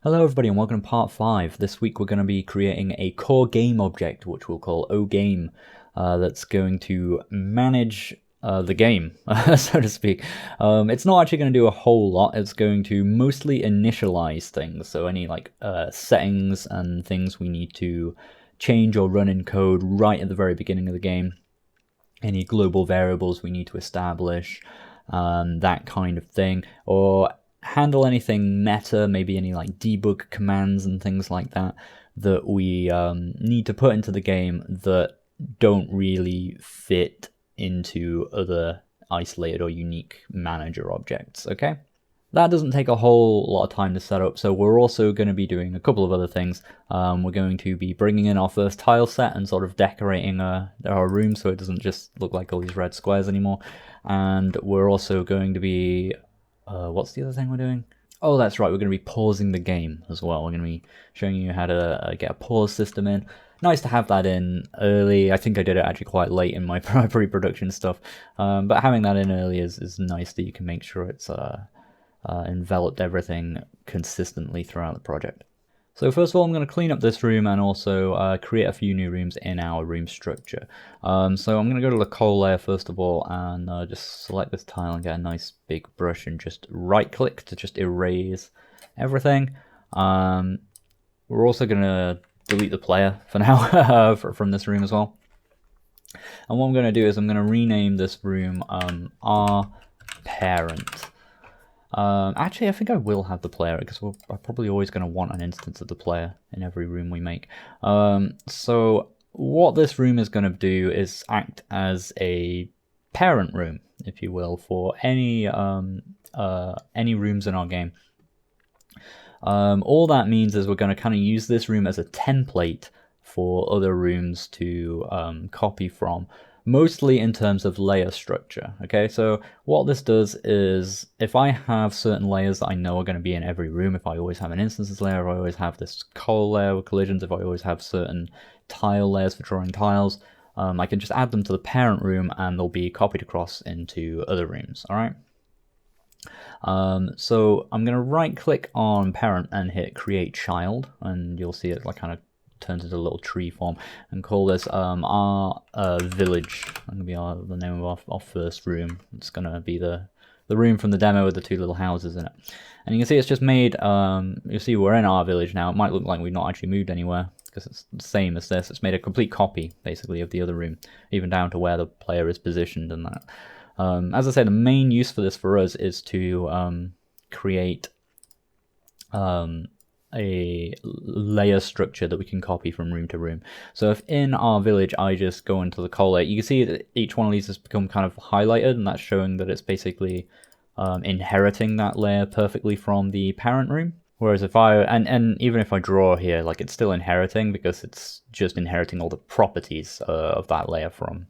Hello everybody and welcome to part 5. This week we're going to be creating a core game object which we'll call oGame that's going to manage the game, so to speak. It's not actually going to do a whole lot, it's going to mostly initialize things, so any settings and things we need to change or run in code right at the very beginning of the game, any global variables we need to establish, that kind of thing, or handle anything meta, maybe any debug commands and things like that that we need to put into the game that don't really fit into other isolated or unique manager objects, okay? That doesn't take a whole lot of time to set up, so we're also going to be doing a couple of other things. We're going to be bringing in our first tile set and sort of decorating our room so it doesn't just look like all these red squares anymore. And we're also going to be what's the other thing we're doing? Oh, that's right, we're going to be pausing the game as well. We're going to be showing you how to get a pause system in. Nice to have that in early. I think I did it actually quite late in my pre-production stuff, but having that in early is nice that you can make sure it's enveloped everything consistently throughout the project. So first of all, I'm going to clean up this room and also create a few new rooms in our room structure. So I'm going to go to the coal layer first of all and just select this tile and get a nice big brush and just right click to just erase everything. We're also going to delete the player for now from this room as well. And what I'm going to do is I'm going to rename this room our parent. Actually, I think I will have the player because I'm probably always going to want an instance of the player in every room we make. So what this room is going to do is act as a parent room, if you will, for any rooms in our game. All that means is we're going to kind of use this room as a template for other rooms to copy from. Mostly in terms of layer structure, okay? So what this does is, if I have certain layers that I know are going to be in every room, if I always have an instances layer, if I always have this coal layer with collisions, if I always have certain tile layers for drawing tiles, I can just add them to the parent room and they'll be copied across into other rooms, all right? So I'm going to right click on parent and hit create child, and you'll see it kind of turns into a little tree form, and call this our village. That's going to be the name of our first room. It's going to be the room from the demo with the two little houses in it. And you can see it's just made, you'll see we're in our village now. It might look like we've not actually moved anywhere because it's the same as this. It's made a complete copy basically of the other room, even down to where the player is positioned and that. As I say, the main use for this for us is to create a layer structure that we can copy from room to room. So if in our village I just go into the coal layer, you can see that each one of these has become kind of highlighted, and that's showing that it's basically inheriting that layer perfectly from the parent room. Whereas if I, and even if I draw here, it's still inheriting because it's just inheriting all the properties of that layer from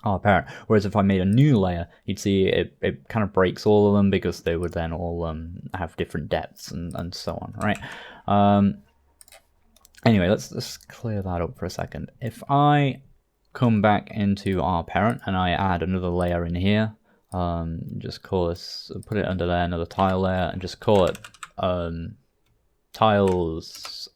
our parent. Whereas if I made a new layer, you'd see it kind of breaks all of them because they would then all have different depths and so on, right? Anyway, let's clear that up for a second. If I come back into our parent and I add another layer in here, just call this, put it under there, another tile layer, and just call it tiles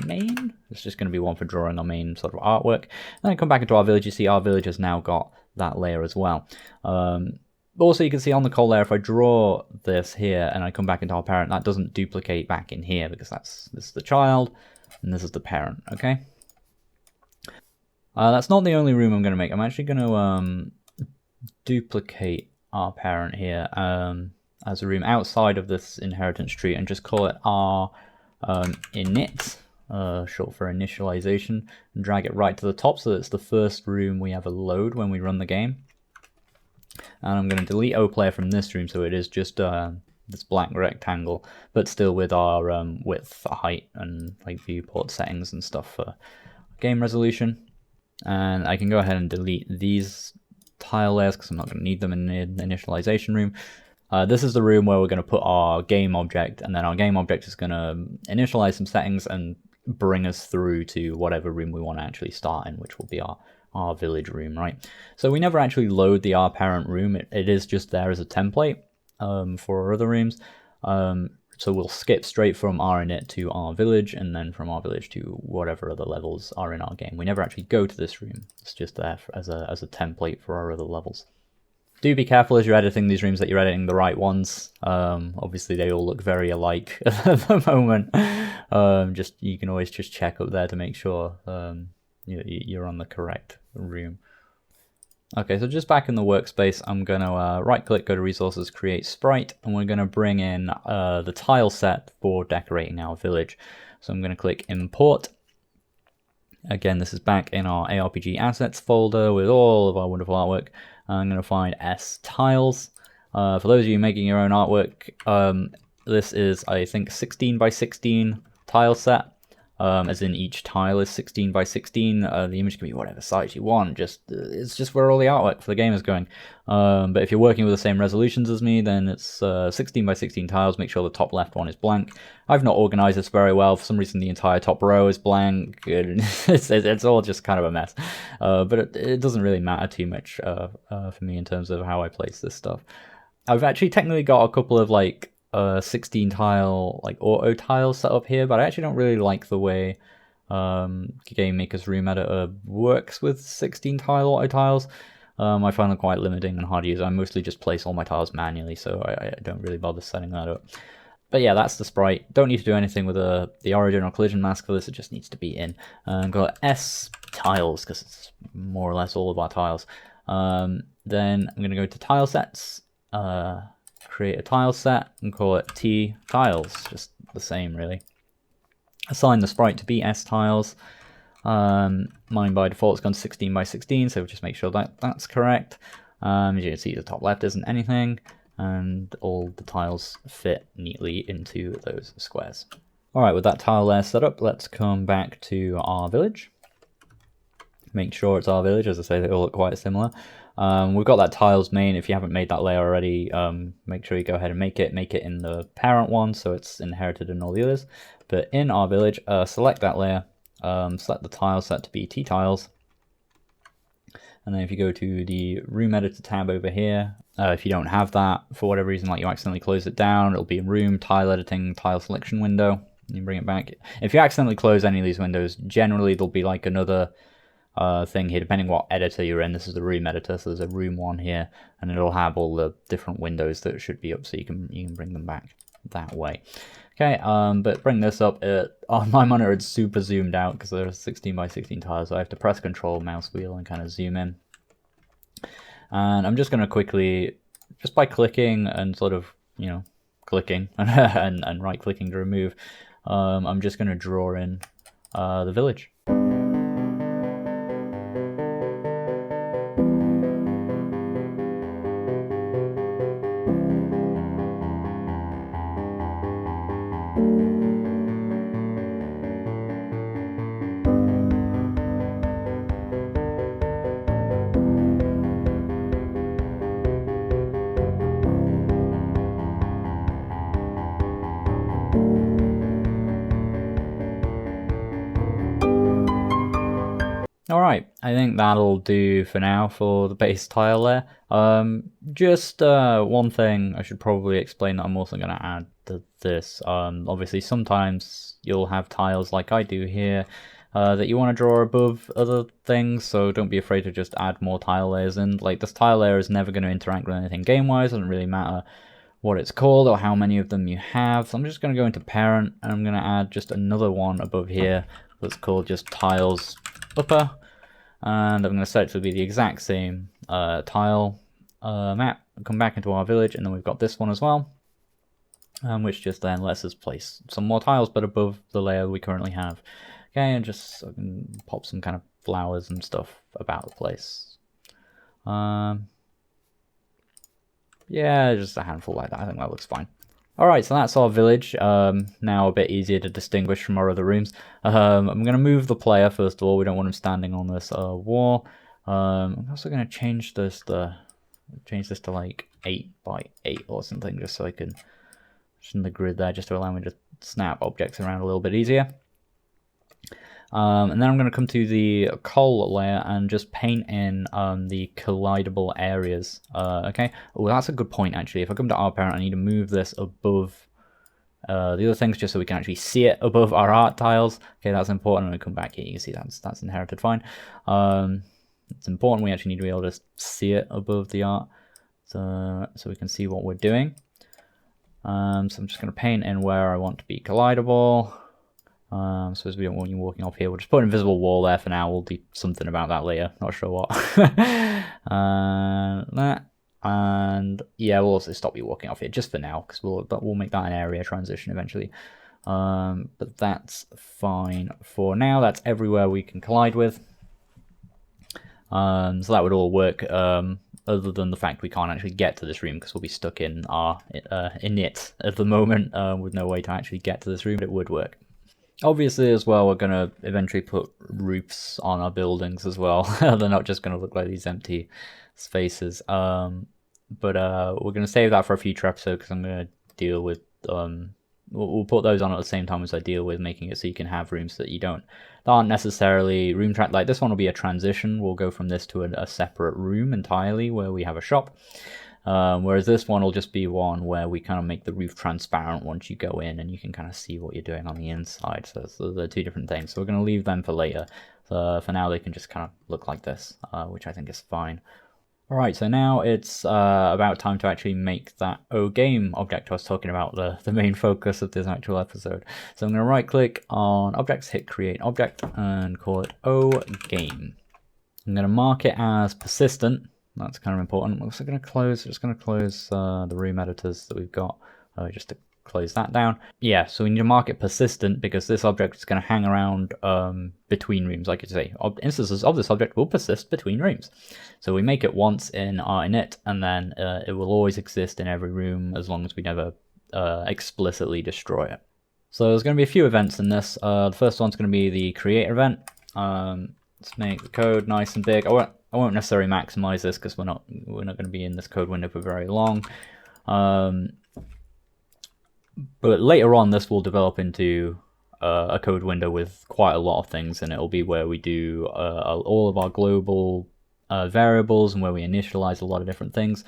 main. It's just going to be one for drawing our main sort of artwork. And then I come back into our village, you see our village has now got that layer as well. Also you can see on the coal layer, if I draw this here and I come back into our parent, that doesn't duplicate back in here because this is the child and this is the parent, okay? That's not the only room I'm going to make. I'm actually going to duplicate our parent here as a room outside of this inheritance tree and just call it our init, short for initialization, and drag it right to the top so that it's the first room we ever load when we run the game. And I'm going to delete oPlayer from this room so it is just this black rectangle, but still with our width, height, and viewport settings and stuff for game resolution. And I can go ahead and delete these tile layers because I'm not going to need them in the initialization room. This is the room where we're going to put our game object, and then our game object is going to initialize some settings and bring us through to whatever room we want to actually start in, which will be our village room, right? So we never actually load the our parent room. It is just there as a template for our other rooms. So we'll skip straight from our init to our village, and then from our village to whatever other levels are in our game. We never actually go to this room. It's just there as a template for our other levels. Do be careful as you're editing these rooms that you're editing the right ones. Obviously they all look very alike at the moment. You can always just check up there to make sure you're on the correct room. Okay, so just back in the workspace, I'm going to right-click, go to Resources, Create Sprite, and we're going to bring in the tile set for decorating our village. So I'm going to click Import. Again, this is back in our ARPG Assets folder with all of our wonderful artwork. I'm going to find S tiles. For those of you making your own artwork, this is, I think, 16 by 16 tile set. As in each tile is 16 by 16. The image can be whatever size you want. It's just where all the artwork for the game is going. But if you're working with the same resolutions as me, then it's 16 by 16 tiles. Make sure the top left one is blank. I've not organized this very well. For some reason, the entire top row is blank. It's all just kind of a mess. But it doesn't really matter too much for me in terms of how I place this stuff. I've actually technically got a couple of 16 tile auto tiles set up here, but I actually don't really like the way GameMaker's room editor works with 16 tile auto tiles. I find them quite limiting and hard to use. I mostly just place all my tiles manually, so I don't really bother setting that up. But yeah, that's the sprite. Don't need to do anything with the origin or collision mask for this. It just needs to be in. Got S tiles because it's more or less all of our tiles. Then I'm going to go to tile sets. Create a tile set and call it T tiles, just the same really. Assign the sprite to be S tiles. Mine by default has gone 16 by 16, so just make sure that that's correct. As you can see, the top left isn't anything, and all the tiles fit neatly into those squares. Alright, with that tile layer set up, let's come back to our village. Make sure it's our village, as I say, they all look quite similar. We've got that tiles main. If you haven't made that layer already, make sure you go ahead and make it in the parent one so it's inherited in all the others. But in our village, select that layer, select the tile set to be T tiles, and then if you go to the room editor tab over here, if you don't have that for whatever reason, like you accidentally close it down, it'll be in room, tile editing, tile selection window. You bring it back. If you accidentally close any of these windows, generally there'll be another thing here, depending what editor you're in. This is the room editor, so there's a room one here, and it'll have all the different windows that should be up, so you can bring them back that way. Okay, but bring this up. On my monitor, it's super zoomed out because there's 16 by 16 tiles, so I have to press Control mouse wheel and kind of zoom in. And I'm just going to quickly, just by clicking and sort of, clicking and right-clicking to remove, I'm just going to draw in the village. Alright, I think that'll do for now for the base tile there. Just one thing I should probably explain that I'm also going to add to this. Obviously sometimes you'll have tiles like I do here that you want to draw above other things, so don't be afraid to just add more tile layers in. This tile layer is never going to interact with anything game-wise, doesn't really matter what it's called or how many of them you have. So I'm just going to go into parent, and I'm going to add just another one above here that's called just tiles upper, and I'm going to set it to be the exact same tile map. Come back into our village, and then we've got this one as well, which just then lets us place some more tiles but above the layer we currently have. Okay, and just I can pop some kind of flowers and stuff about the place. Yeah, just a handful like that. I think that looks fine. Alright, so that's our village, now a bit easier to distinguish from our other rooms. I'm going to move the player first of all. We don't want him standing on this wall. I'm also going to change this to 8 by 8 or something, just so I can, just in the grid there, just to allow me to snap objects around a little bit easier. And then I'm going to come to the coal layer and just paint in the collidable areas. Okay. Oh, that's a good point actually. If I come to our parent, I need to move this above The other things, just so we can actually see it above our art tiles. Okay, that's important. When we come back here, you can see that's inherited fine. It's important. We actually need to be able to see it above the art, so we can see what we're doing. So I'm just going to paint in where I want to be collidable. So as we don't want you walking off here, we'll just put an invisible wall there for now. We'll do something about that later. Not sure what. That. And yeah, we'll also stop you walking off here just for now, because we'll make that an area transition eventually. But that's fine for now. That's everywhere we can collide with. So that would all work, other than the fact we can't actually get to this room because we'll be stuck in our init at the moment, with no way to actually get to this room, but it would work. Obviously, as well, we're going to eventually put roofs on our buildings as well. They're not just going to look like these empty spaces. But we're going to save that for a future episode, because I'm going to deal with... we'll put those on at the same time as I deal with making it so you can have rooms that aren't necessarily room track. Like this one will be a transition. We'll go from this to a separate room entirely where we have a shop. Whereas this one will just be one where we kind of make the roof transparent once you go in, and you can kind of see what you're doing on the inside. So they're two different things. So we're going to leave them for later. For now, they can just kind of look like this, which I think is fine. Alright, so now it's about time to actually make that oGame object I was talking about, the main focus of this actual episode. So I'm going to right click on objects, hit create object, and call it oGame. I'm going to mark it as persistent. That's kind of important. I'm also going to close the room editors that we've got, just to close that down. Yeah, so we need to mark it persistent because this object is going to hang around between rooms. Like you say, instances of this object will persist between rooms. So we make it once in our init, and then it will always exist in every room as long as we never explicitly destroy it. So there's going to be a few events in this. The first one's going to be the create event. Let's make the code nice and big. I won't necessarily maximize this because we're not going to be in this code window for very long. But later on, this will develop into a code window with quite a lot of things, and it'll be where we do all of our global variables and where we initialize a lot of different things.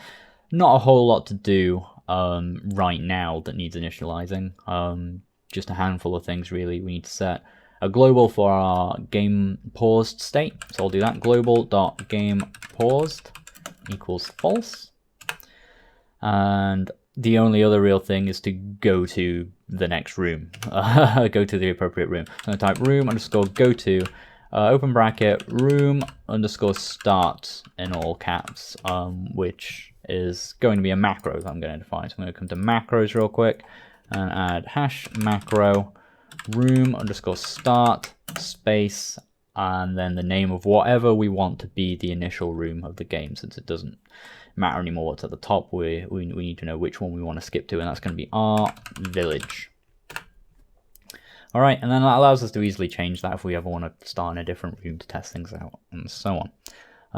Not a whole lot to do right now that needs initializing. Just a handful of things really. We need to set a global for our game paused state. So I'll do that. Global.gamePaused equals false. And the only other real thing is to go to the next room. Go to the appropriate room. So I'm going to type room underscore go to, open bracket, room underscore start in all caps, which is going to be a macro that I'm going to define. So I'm going to come to macros real quick and add hash macro room underscore start space, and then the name of whatever we want to be the initial room of the game. Since it doesn't matter anymore what's at the top, we need to know which one we want to skip to, and that's going to be our village. All right, and then that allows us to easily change that if we ever want to start in a different room to test things out, and so on.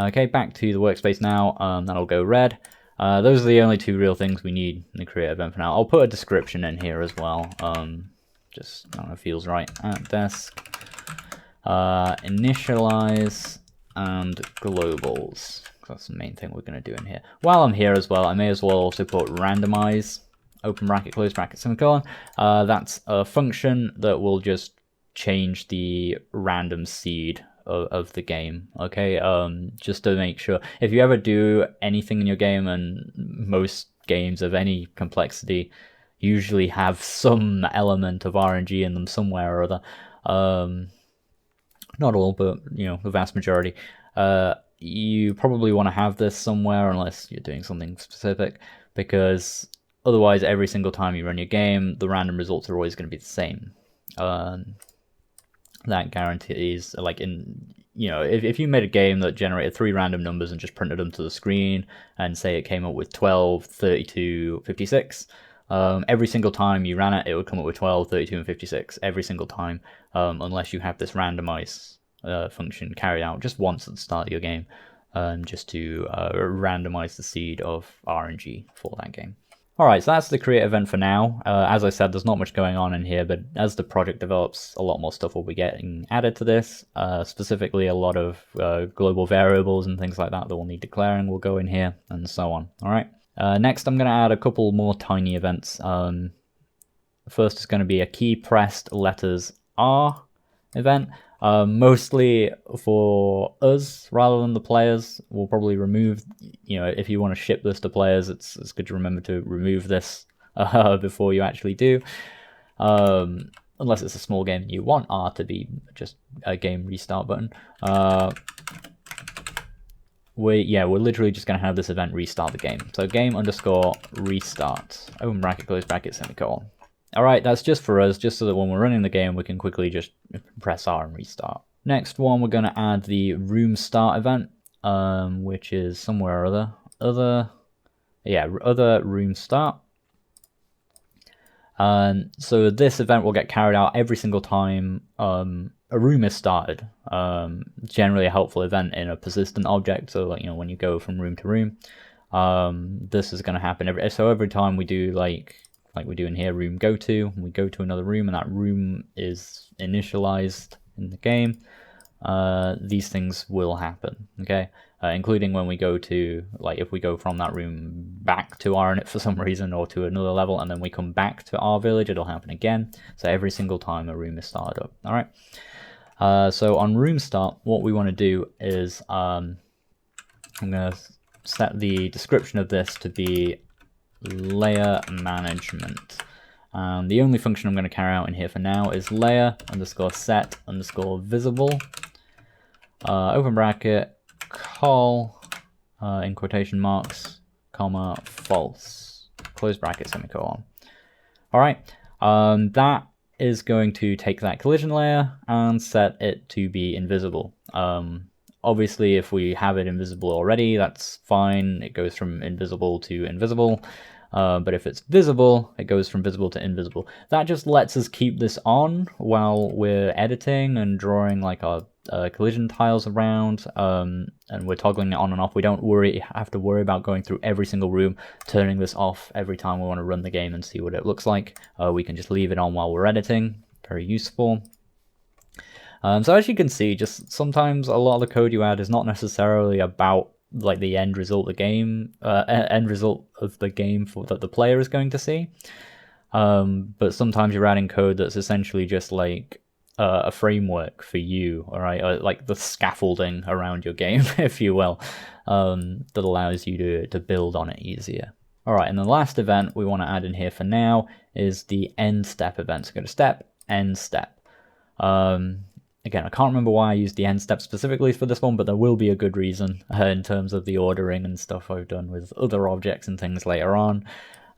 Okay, back to the workspace now. That'll go red. Those are the only two real things we need in the create event for now. I'll put a description in here as well. Just, I don't know, feels right. At desk, initialize, and globals. That's the main thing we're going to do in here. While I'm here as well, I may as well also put randomize, open bracket, close bracket, semicolon. That's a function that will just change the random seed of the game. Okay, just to make sure. If you ever do anything in your game, and most games of any complexity usually have some element of RNG in them somewhere or other. Not all, but you know, the vast majority. You probably want to have this somewhere unless you're doing something specific, because otherwise every single time you run your game, the random results are always going to be the same. That guarantees, like if you made a game that generated 3 random numbers and just printed them to the screen and say it came up with 12, 32, 56, every single time you ran it, it would come up with 12, 32, and 56 every single time, unless you have this randomize function carried out just once at the start of your game, just to randomize the seed of RNG for that game. Alright, so that's the create event for now. As I said, there's not much going on in here, but as the project develops, a lot more stuff will be getting added to this. Specifically, a lot of global variables and things like that we'll need declaring will go in here, and so on. Alright. Next, I'm going to add a couple more tiny events First is going to be a key pressed letters R event. Mostly for us rather than the players. We'll probably remove, if you want to ship this to players, it's good to remember to remove this before you actually do. Unless it's a small game and you want R to be just a game restart button. We're literally just going to have this event restart the game. So game underscore restart, open bracket, close bracket, semicolon. Alright, that's just for us, just so that when we're running the game, we can quickly just press R and restart. Next one, we're going to add the room start event, which is somewhere or other room start. So this event will get carried out every single time a room is started. Generally a helpful event in a persistent object, so like, when you go from room to room, this is going to happen every time we do like we do in here, room go to, we go to another room and that room is initialized in the game, these things will happen, okay? Including when we go to, like if we go from that room back to our init for some reason or to another level and then we come back to our village, it'll happen again. So every single time a room is started up, all right? So on room start, what we want to do is, I'm going to set the description of this to be layer management. The only function I'm going to carry out in here for now is layer underscore set underscore visible, open bracket, call, in quotation marks, comma, false, close bracket, semicolon. All right, that is going to take that collision layer and set it to be invisible. Obviously, if we have it invisible already, that's fine. It goes from invisible to invisible. But if it's visible, it goes from visible to invisible. That just lets us keep this on while we're editing and drawing like our collision tiles around, and we're toggling it on and off. We don't have to worry about going through every single room, turning this off every time we want to run the game and see what it looks like. We can just leave it on while we're editing. Very useful. So as you can see, just sometimes a lot of the code you add is not necessarily about like the end result of the game, that the player is going to see. But sometimes you're adding code that's essentially just like a framework for you, all right, like the scaffolding around your game, if you will, that allows you to build on it easier. All right, and the last event we want to add in here for now is the end step event. So go to step, end step. Again, I can't remember why I used the end step specifically for this one, but there will be a good reason in terms of the ordering and stuff I've done with other objects and things later on.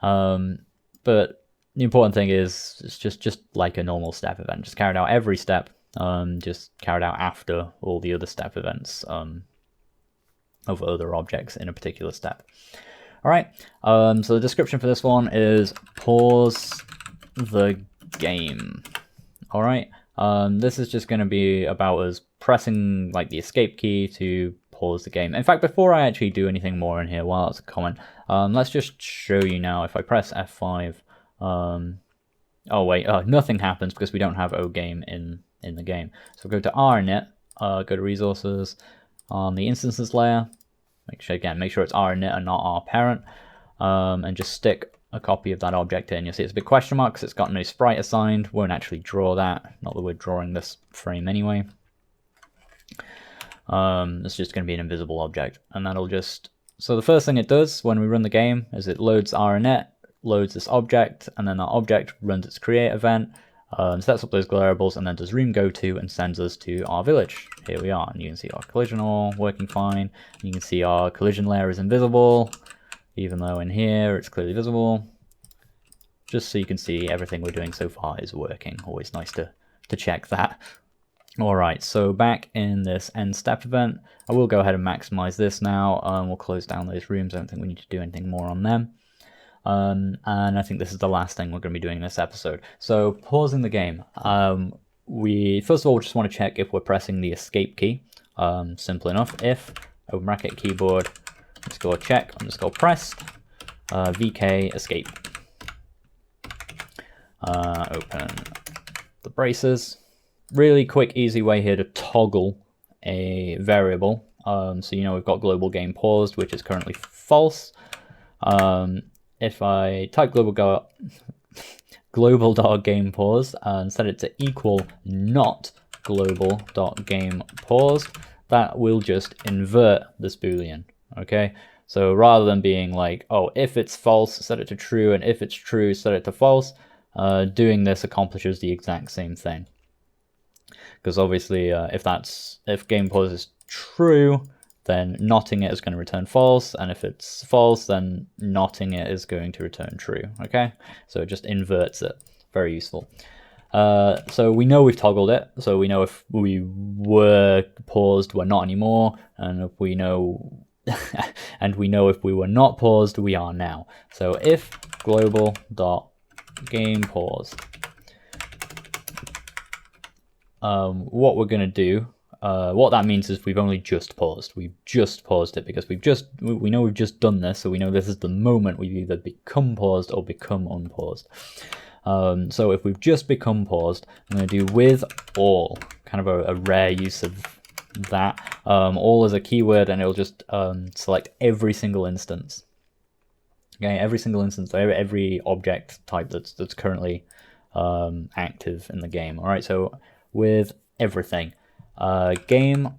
But the important thing is it's just like a normal step event, just carried out every step, just carried out after all the other step events of other objects in a particular step. All right, so the description for this one is pause the game. All right. This is just going to be about us pressing like the escape key to pause the game. In fact, before I actually do anything more in here, while it's a comment, let's just show you now. If I press F5, oh wait, nothing happens because we don't have oGame in the game. So go to RInit, go to resources on the instances layer. Make sure it's RInit and not R parent, and just stick a copy of that object in. You'll see it's a big question mark because it's got no sprite assigned. Won't actually draw that, not that we're drawing this frame anyway. It's just going to be an invisible object, and that'll just, so the first thing it does when we run the game is it loads RInit, loads this object, and then that object runs its create event, sets up those variables, and then does room go to and sends us to our village. Here we are, and you can see our collision all working fine. You can see our collision layer is invisible, even though in here it's clearly visible, just so you can see everything we're doing so far is working. Always nice to check that. All right, so back in this end step event, I will go ahead and maximize this now. We'll close down those rooms. I don't think we need to do anything more on them. And I think this is the last thing we're going to be doing in this episode. So pausing the game. We first of all just want to check if we're pressing the escape key. Simple enough. If open bracket keyboard underscore check underscore pressed vk escape. Open the braces. Really quick, easy way here to toggle a variable. So we've got global game paused, which is currently false. If I type global.gamePaused and set it to equal not global.gamePaused, that will just invert this boolean, okay? So rather than being like, oh, if it's false, set it to true, and if it's true, set it to false, doing this accomplishes the exact same thing. Because obviously, if gamePause is true, then notting it is going to return false, and if it's false, then notting it is going to return true, okay? So it just inverts it. Very useful. So we know we've toggled it, so we know if we were paused, we're not anymore, and if we know and we know if we were not paused, we are now. So if global.gamePaused, what we're going to do, what that means is we've only just paused. We've just paused it because we know we've just done this, so we know this is the moment we've either become paused or become unpaused. So if we've just become paused, I'm going to do with all, kind of a rare use of that. All is a keyword, and it'll just select every single instance. Okay, every single instance, every object type that's currently active in the game. All right, so with everything, game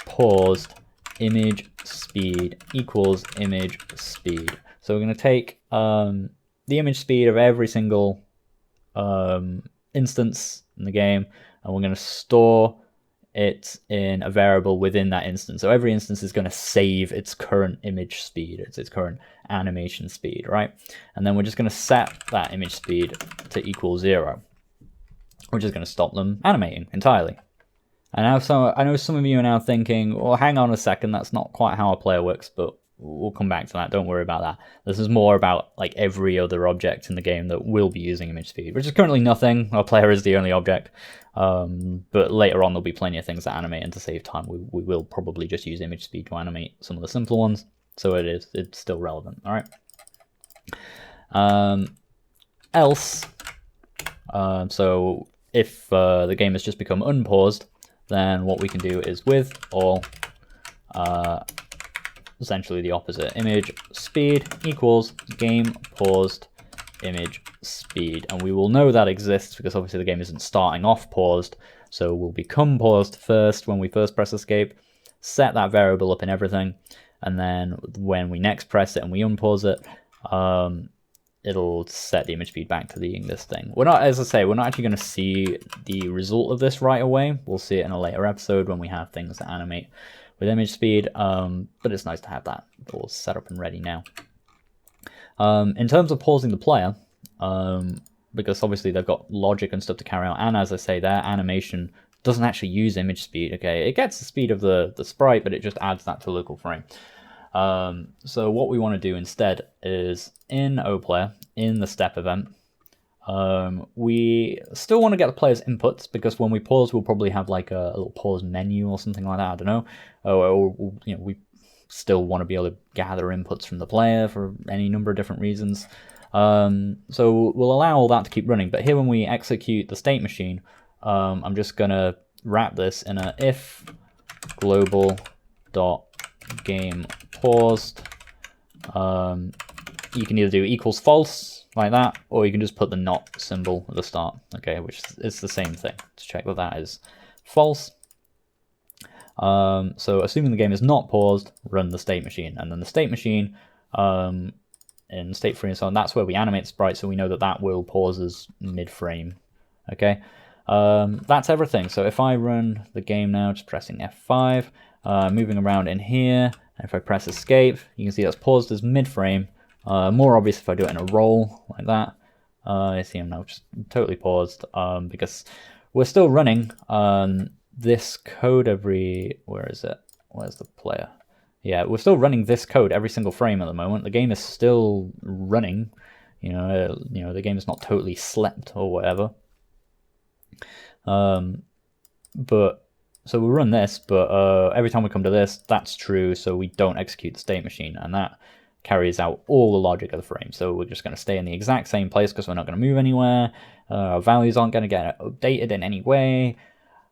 paused image speed equals image speed. So we're going to take the image speed of every single instance in the game, and we're going to store it in a variable within that instance. So every instance is going to save its current image speed, its current animation speed, right? And then we're just going to set that image speed to equal 0, which is going to stop them animating entirely. And now, I know some of you are now thinking, well, hang on a second, that's not quite how a player works, but we'll come back to that. Don't worry about that. This is more about like every other object in the game that will be using image speed, which is currently nothing. Our player is the only object, but later on there'll be plenty of things that animate, and to save time, we will probably just use image speed to animate some of the simpler ones. So it's still relevant. All right. Else, so if the game has just become unpaused, then what we can do is with all, essentially the opposite, image speed equals game paused image speed, and we will know that exists because obviously the game isn't starting off paused, so we'll become paused first when we first press escape, set that variable up in everything, and then when we next press it and we unpause it, it'll set the image speed back to this thing. We're not, as I say, we're not actually going to see the result of this right away. We'll see it in a later episode when we have things that animate with image speed, but it's nice to have that all set up and ready now. In terms of pausing the player, because obviously they've got logic and stuff to carry out, and as I say, their animation doesn't actually use image speed, okay? It gets the speed of the sprite, but it just adds that to a local frame. So what we want to do instead is in oPlayer, in the step event, we still want to get the player's inputs, because when we pause, we'll probably have like a little pause menu or something like that. I don't know. Or you know, we still want to be able to gather inputs from the player for any number of different reasons. So we'll allow all that to keep running. But here, when we execute the state machine, I'm just gonna wrap this in a if global dot game paused. You can either do equals false like that, or you can just put the not symbol at the start, okay, which is the same thing to check that that is false. So assuming the game is not paused, run the state machine, and then the state machine in state free and so on, that's where we animate sprite, so we know that that will pause us mid-frame, okay. That's everything. So if I run the game now, just pressing F5, moving around in here, and if I press escape, you can see that's paused as mid-frame. More obvious if I do it in a roll like that. I see I'm now just totally paused, because we're still running this code where is it? Where's the player? Yeah, we're still running this code every single frame at the moment. The game is still running. You know, the game is not totally slept or whatever. But so we'll run this, but every time we come to this, that's true, so we don't execute the state machine, and that carries out all the logic of the frame. So we're just going to stay in the exact same place because we're not going to move anywhere. Our values aren't going to get updated in any way.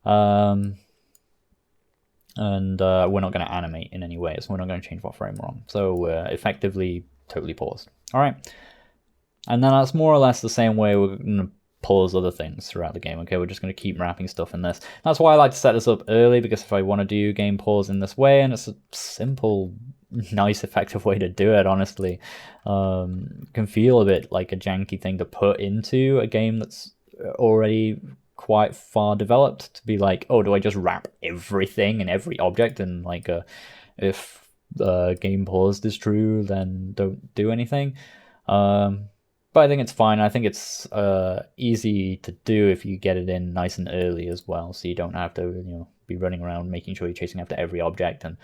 And we're not going to animate in any way, so we're not going to change what frame we're on. So we're effectively totally paused. All right. And then that's more or less the same way we're going to pause other things throughout the game. Okay, we're just going to keep wrapping stuff in this. That's why I like to set this up early, because if I want to do game pause in this way, and it's a simple, nice, effective way to do it, honestly, can feel a bit like a janky thing to put into a game that's already quite far developed, to be like, oh, do I just wrap everything and every object, and like if game paused is true, then don't do anything. But I think it's fine. I think it's easy to do if you get it in nice and early as well, so you don't have to be running around making sure you're chasing after every object and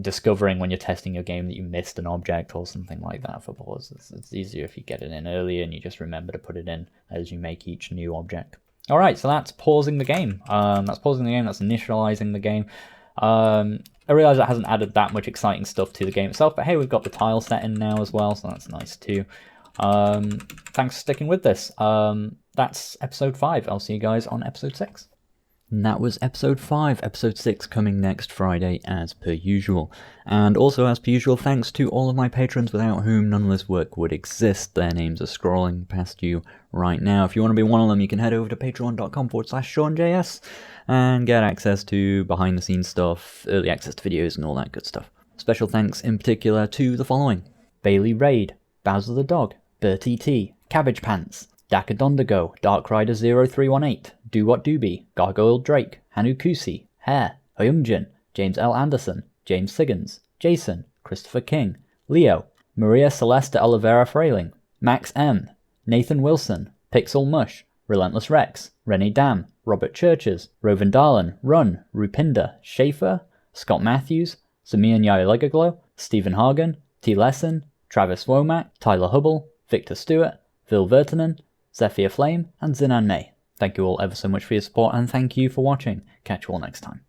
discovering when you're testing your game that you missed an object or something like that for pause. It's easier if you get it in early and you just remember to put it in as you make each new object. All right, so that's pausing the game. That's initializing the game. I realize that hasn't added that much exciting stuff to the game itself, but hey, we've got the tile set in now as well, so that's nice too. Thanks for sticking with this. That's episode 5. I'll see you guys on episode 6. And that was episode 5. Episode 6 coming next Friday as per usual. And also as per usual, thanks to all of my patrons without whom none of this work would exist. Their names are scrolling past you right now. If you want to be one of them, you can head over to patreon.com/SeanJS and get access to behind the scenes stuff, early access to videos and all that good stuff. Special thanks in particular to the following: Bailey Raid, Bowser the Dog, Bertie T, Cabbage Pants, Dakadondago, Darkrider0318, Do What Doobie, Gargoyle Drake, Hanukusi, Hare, Hoyungjin, James L. Anderson, James Siggins, Jason, Christopher King, Leo, Maria Celeste Oliveira Frailing, Max M, Nathan Wilson, Pixel Mush, Relentless Rex, Rennie Dam, Robert Churches, Rovan Darlin, Run, Rupinder, Schaefer, Scott Matthews, Samir Nyailegaglo, Stephen Hagen, T. Lesson, Travis Womack, Tyler Hubble, Victor Stewart, Phil Vertinen, Zephyr Flame, and Zinan May. Thank you all ever so much for your support, and thank you for watching. Catch you all next time.